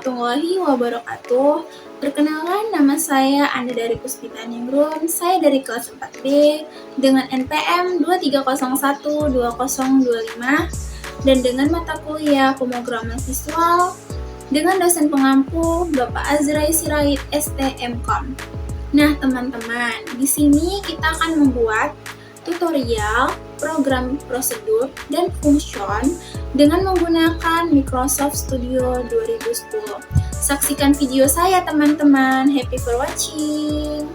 warahmatullahi wabarakatuh. Perkenalkan, nama saya Anda dari Puspita Ningrum. Saya dari kelas 4B dengan NPM 23012025 dan dengan mata kuliah pemrograman visual dengan dosen pengampu Bapak Azrai Sirait STMKOM. Nah, teman-teman, di sini kita akan membuat tutorial program prosedur dan function dengan menggunakan Microsoft Studio 2010. Saksikan video saya, teman-teman. Happy for watching.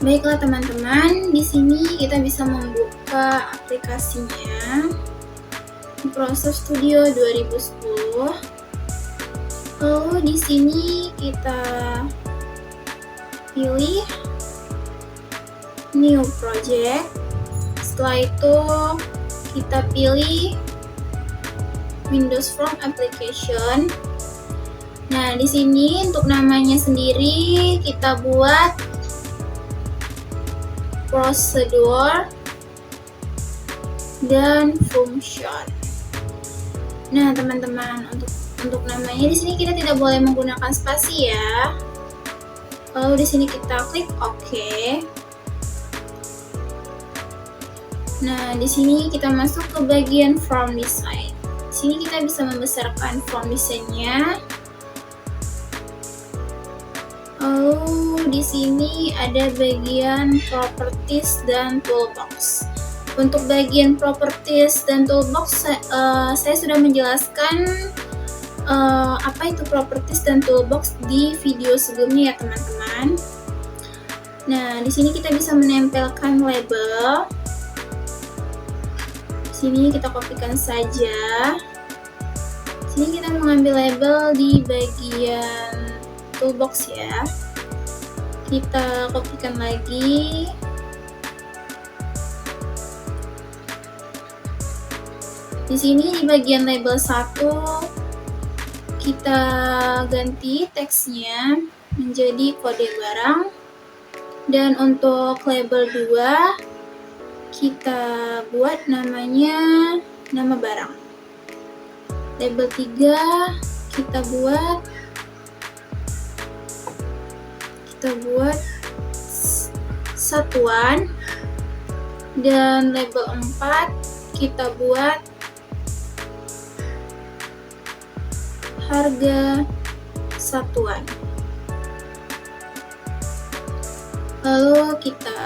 Baiklah, teman-teman, di sini kita bisa membuka aplikasinya Microsoft Studio 2010. Lalu di sini kita pilih New Project. Setelah itu kita pilih Windows Form Application. Nah, di sini untuk namanya sendiri kita buat prosedur dan function. Nah, teman-teman, untuk namanya di sini kita tidak boleh menggunakan spasi ya. Lalu di sini kita klik OK. Nah, di sini kita masuk ke bagian Form Design. Di sini kita bisa membesarkan form desainnya. Lalu di sini ada bagian Properties dan Toolbox. Untuk bagian Properties dan Toolbox, saya sudah menjelaskan apa itu Properties dan Toolbox di video sebelumnya ya, teman-teman. Nah, di sini kita bisa menempelkan label. Sini kita kopikan saja. Sini kita mengambil label di bagian toolbox ya. Kita kopikan lagi. Di sini di bagian label 1 kita ganti teksnya menjadi kode barang. Dan untuk label 2 kita buat namanya nama barang. Label 3 kita buat satuan, dan label 4 kita buat harga satuan. Lalu kita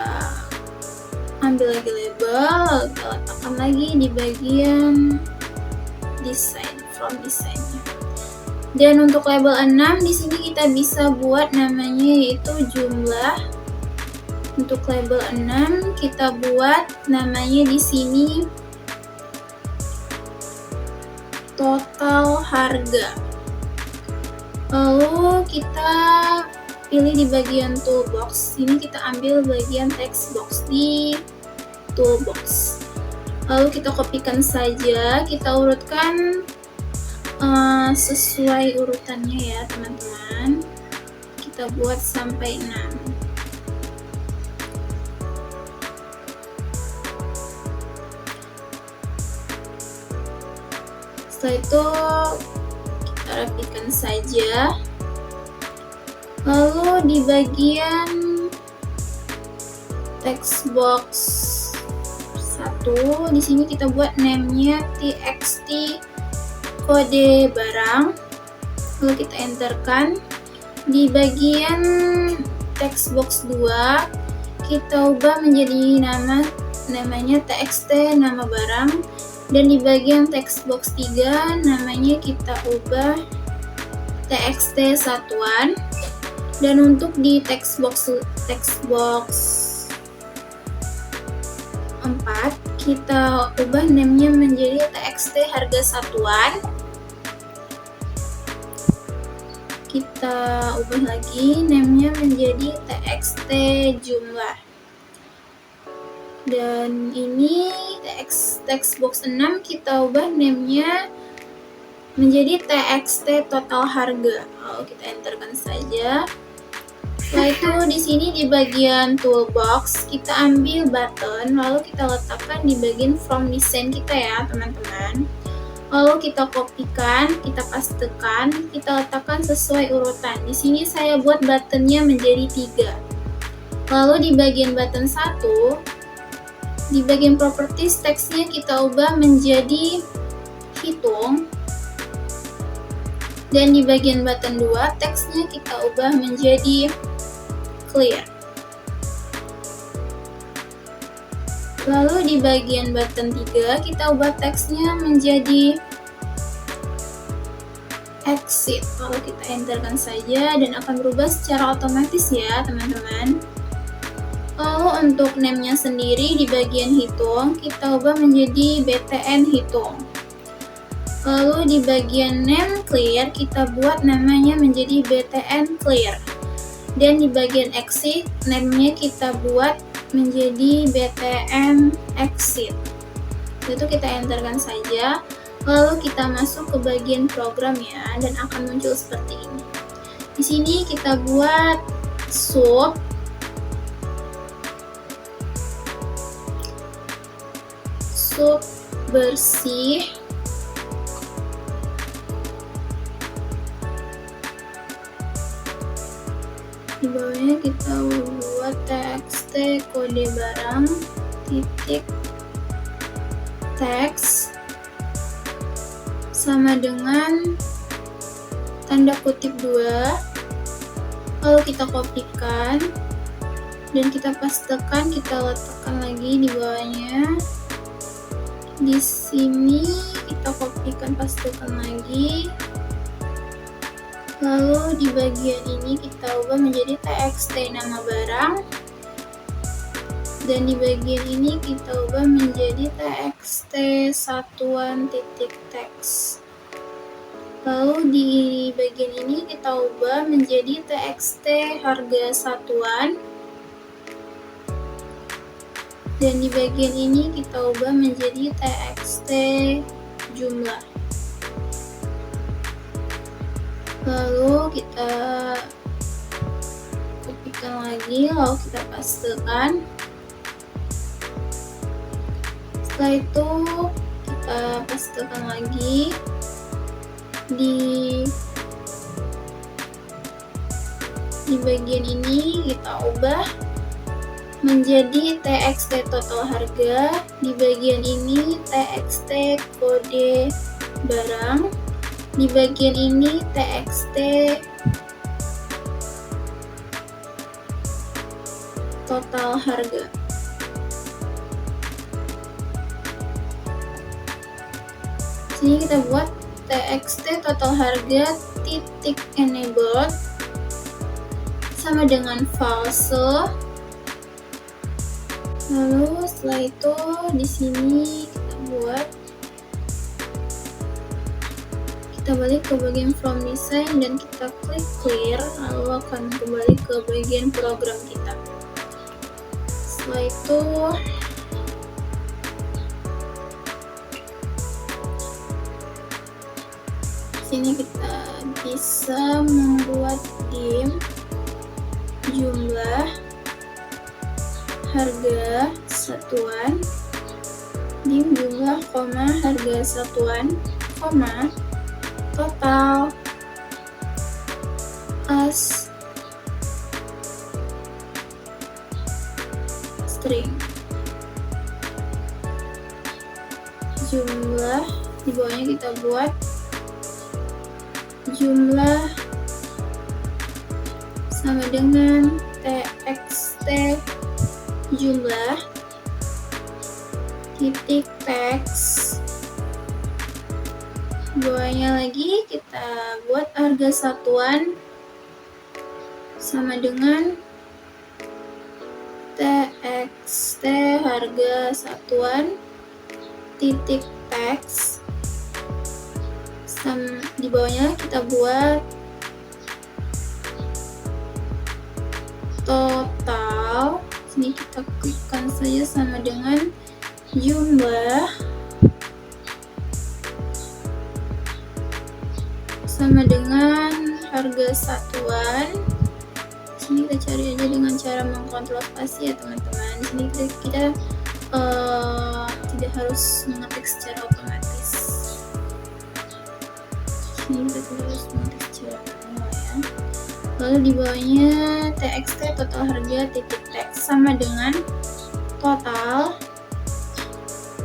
ambil lagi label, kita letakkan lagi di bagian desain, from desainnya. Dan untuk label 6 di sini kita bisa buat namanya yaitu jumlah. Untuk label 6 kita buat namanya di sini total harga. Lalu kita pilih di bagian toolbox. Sini kita ambil bagian text box di toolbox. Lalu kita kopikan saja, kita urutkan sesuai urutannya ya, teman-teman. Kita buat sampai 6. Setelah itu kita rapikan saja. Lalu di bagian text box 1 di sini kita buat name-nya txt kode barang. Lalu kita enterkan. Di bagian text box 2 kita ubah menjadi namanya txt nama barang, dan di bagian text box 3 namanya kita ubah txt satuan. Dan untuk di text box 4 kita ubah namanya menjadi txt harga satuan. Kita ubah lagi namanya menjadi txt jumlah. Dan ini text box 6 kita ubah namanya menjadi txt total harga. Lalu kita enterkan saja. Setelah itu di sini di bagian toolbox kita ambil button, lalu kita letakkan di bagian from design kita ya, teman-teman. Lalu kita kopikan, kita pastekan, kita letakkan sesuai urutan. Di sini saya buat buttonnya menjadi 3. Lalu di bagian button 1, di bagian properties teksnya kita ubah menjadi hitung. Dan di bagian button 2, teksnya kita ubah menjadi clear. Lalu di bagian button 3, kita ubah teksnya menjadi exit. Lalu kita enterkan saja dan akan berubah secara otomatis ya teman-teman. Lalu untuk name-nya sendiri di bagian hitung, kita ubah menjadi btn hitung. Lalu di bagian name clear, kita buat namanya menjadi btn clear. Dan di bagian exit, name-nya kita buat menjadi btn exit. Itu kita enterkan saja. Lalu kita masuk ke bagian program ya, dan akan muncul seperti ini. Di sini kita buat sub bersih di bawahnya kita buat txt kode barang titik teks sama dengan tanda kutip 2. Lalu kita kopikan dan kita pastekan, kita letakkan lagi di bawahnya. Di sini kita kopikan, pastekan lagi. Lalu di bagian ini kita ubah menjadi txt nama barang, dan di bagian ini kita ubah menjadi txt satuan titik teks. Lalu di bagian ini kita ubah menjadi txt harga satuan, dan di bagian ini kita ubah menjadi txt jumlah. Lalu kita kopikan lagi, lalu kita pastekan. Setelah itu kita pastekan lagi di bagian ini, kita ubah menjadi txt total harga. Di bagian ini txt kode barang. Di bagian ini txt total harga. Sini kita buat txt total harga titik enabled sama dengan false. Lalu setelah itu di sini kita buat, kita balik ke bagian from design dan kita klik clear, lalu akan kembali ke bagian program kita. Setelah itu sini kita bisa membuat dim jumlah harga satuan, dim jumlah koma harga satuan koma total as string. Jumlah di bawahnya kita buat jumlah sama dengan txt jumlah titik teks. Bawahnya lagi kita buat harga satuan sama dengan txt harga satuan titik teks. Di bawahnya kita buat total. Sini kita klikkan saja sama dengan jumlah sama dengan harga satuan. Sini kita cari aja dengan cara mengkontrol spasi ya teman-teman. Di sini kita tidak harus mengetik secara otomatis. Ini kita tulis kecil ya. Lalu di bawahnya txt total harga titik teks sama dengan total.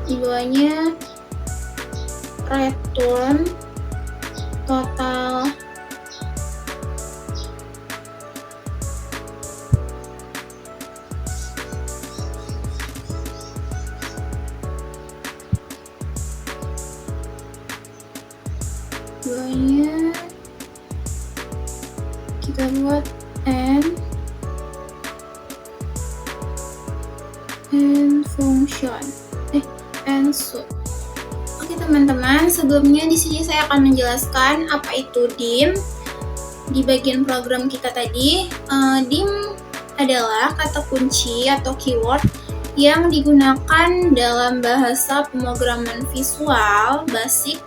Di bawahnya return total bawahnya kita buat and function and so. Oke teman-teman, sebelumnya di sini saya akan menjelaskan apa itu dim. Di bagian program kita tadi, dim adalah kata kunci atau keyword yang digunakan dalam bahasa pemrograman visual basic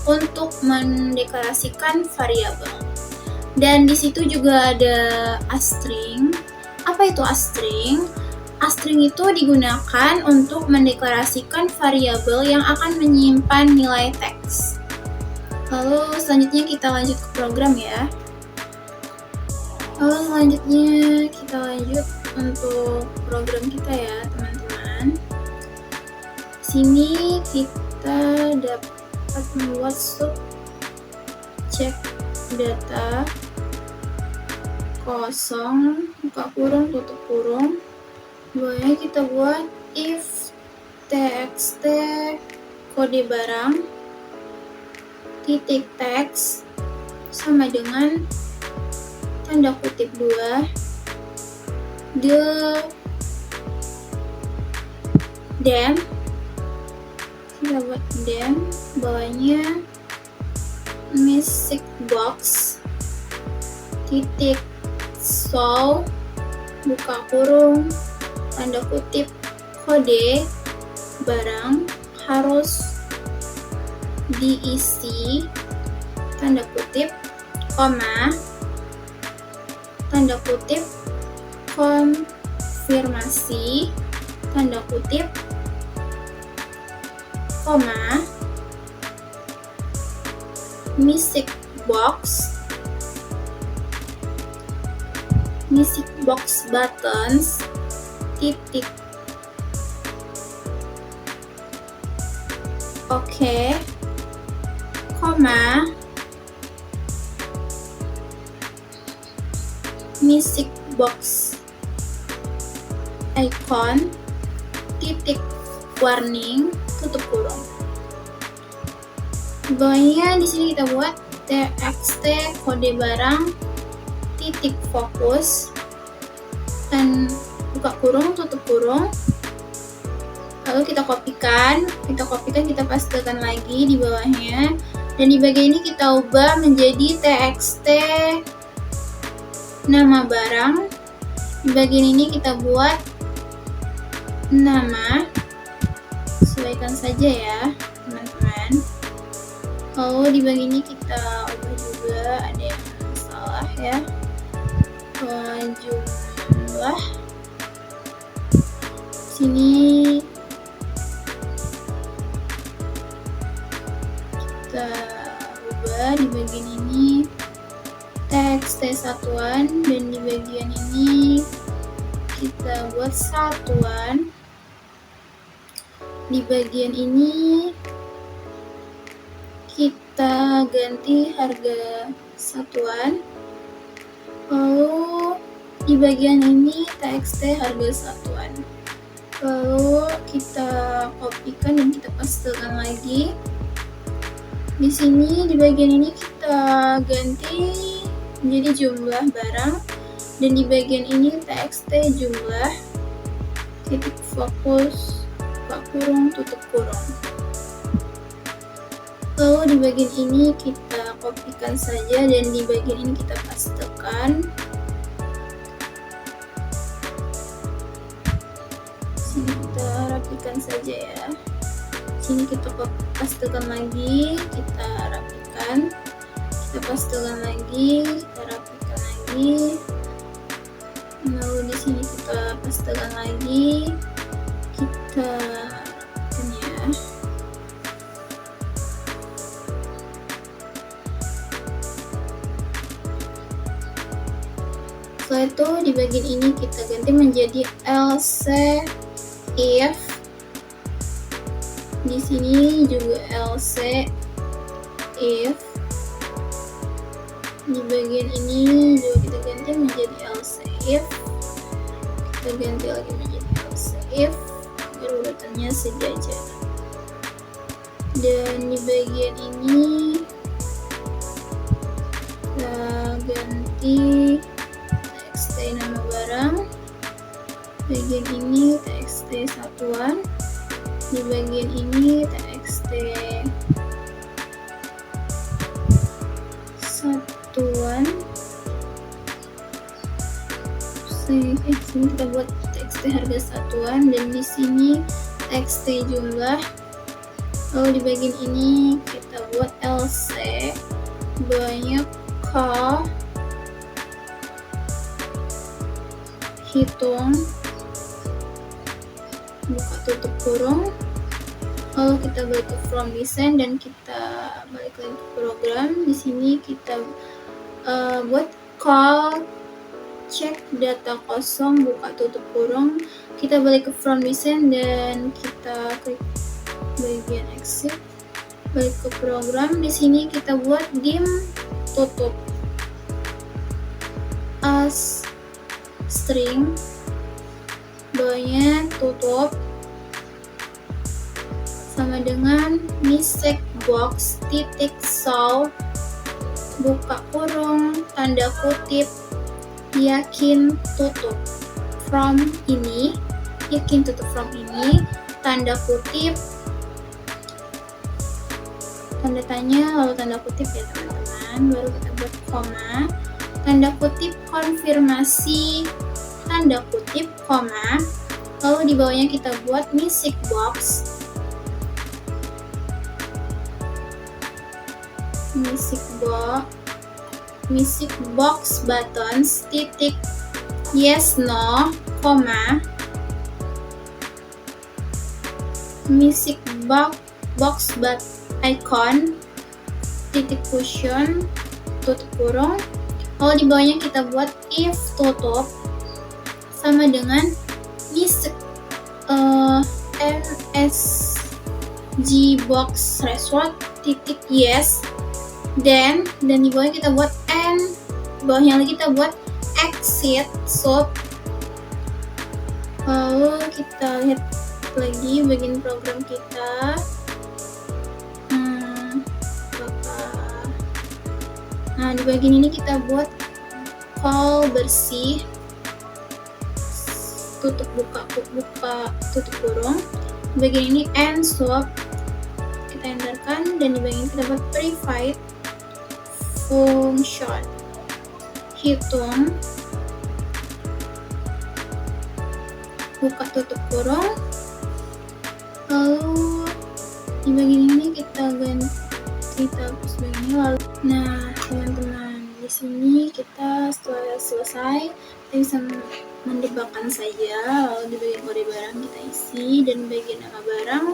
untuk mendeklarasikan variabel. Dan di situ juga ada astring. Apa itu astring? Astring itu digunakan untuk mendeklarasikan variabel yang akan menyimpan nilai teks. Lalu selanjutnya kita lanjut ke program ya. Lalu selanjutnya kita lanjut untuk program kita ya teman-teman. Sini kita dapat membuat subjek data kosong, buka kurung, tutup kurung. Bawahnya kita buat if txt kode barang titik teks sama dengan tanda kutip 2 then kita buat then bawahnya music box titik show buka kurung tanda kutip kode barang harus diisi tanda kutip koma tanda kutip konfirmasi tanda kutip koma music box buttons titik oke koma music box icon titik warning tutup kurung. Bawahnya di sini kita buat txt kode barang titik fokus dan buka kurung tutup kurung. Lalu kita kopikan, kita pastekan lagi di bawahnya, dan di bagian ini kita ubah menjadi txt nama barang. Di bagian ini kita buat nama, sesuaikan saja ya teman-teman. Lalu di bagian ini kita ubah juga, ada yang salah ya, jumlah sini kita ubah di bagian ini txt satuan, dan di bagian ini kita buat satuan. Di bagian ini kita ganti harga satuan. Lalu di bagian ini txt harga satuan. Lalu kita kopikan dan kita pastekan lagi. Di sini di bagian ini kita ganti menjadi jumlah barang, dan di bagian ini txt jumlah titik fokus buka kurung tutup kurung. Lalu di bagian ini kita kopikan saja, dan di bagian ini kita pastekan. Sini kita rapikan saja ya. Sini kita pastekan lagi, kita rapikan, kita pastekan lagi, kita rapikan lagi. Lalu di sini kita pastekan lagi, kita rapikan ya. Setelah itu di bagian ini kita ganti menjadi else if. Di sini juga else if. Di bagian ini juga kita ganti menjadi else if. Kita ganti lagi menjadi else if agar urutannya sejajar. Dan di bagian ini kita ganti txt nama barang. Bagian ini txt satuan. Di bagian ini txt satuan. Sini kita buat txt harga satuan, dan di sini txt jumlah. Lalu di bagian ini kita buat else banyak k hitung buka tutup kurung. Lalu kita balik ke from design dan kita balik lagi ke program. Di sini kita buat call cek data kosong buka tutup kurung. Kita balik ke from design dan kita klik bagian exit, balik ke program. Di sini kita buat dim tutup as string bawahnya tutup sama dengan mistake box titik solve buka kurung tanda kutip yakin tutup from ini, yakin tutup from ini tanda kutip tanda tanya lalu tanda kutip ya teman-teman, baru kita buat koma tanda kutip konfirmasi tanda kutip koma, lalu di bawahnya kita buat mistake box music box buttons titik yes no koma music box but icon titik cushion tutup kurung, lalu di bawahnya kita buat if tutup sama dengan music msg box resort titik yes dan di bawahnya kita buat n, bawahnya lagi kita buat exit sub. Lalu kita lihat lagi bagian program kita. Nah, di bagian ini kita buat call bersih tutup buka tutup kurung. Di bagian ini end swap kita enterkan, dan di bagian ini kita buat private function hitung buka tutup kurung. Lalu di bagian ini kita hapus bagian ini. Lalu nah teman-teman, di sini kita setelah selesai kita bisa mendebakkan saja. Lalu di bagian kode barang kita isi, dan bagian nama barang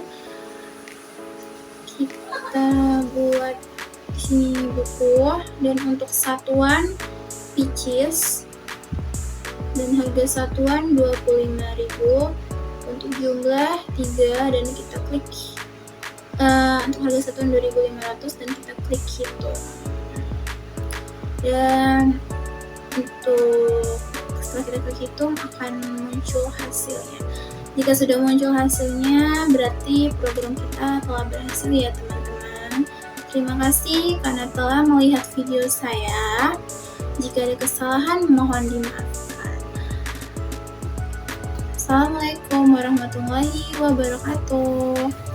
kita buat di sini buku, dan untuk satuan pieces dan harga satuan 25.000, untuk jumlah 3, dan kita klik untuk harga satuan 2.500 dan kita klik hitung. Dan untuk setelah kita klik hitung akan muncul hasilnya. Jika sudah muncul hasilnya berarti program kita telah berhasil ya teman-teman. Terima kasih karena telah melihat video saya. Jika ada kesalahan mohon dimaafkan. Assalamualaikum warahmatullahi wabarakatuh.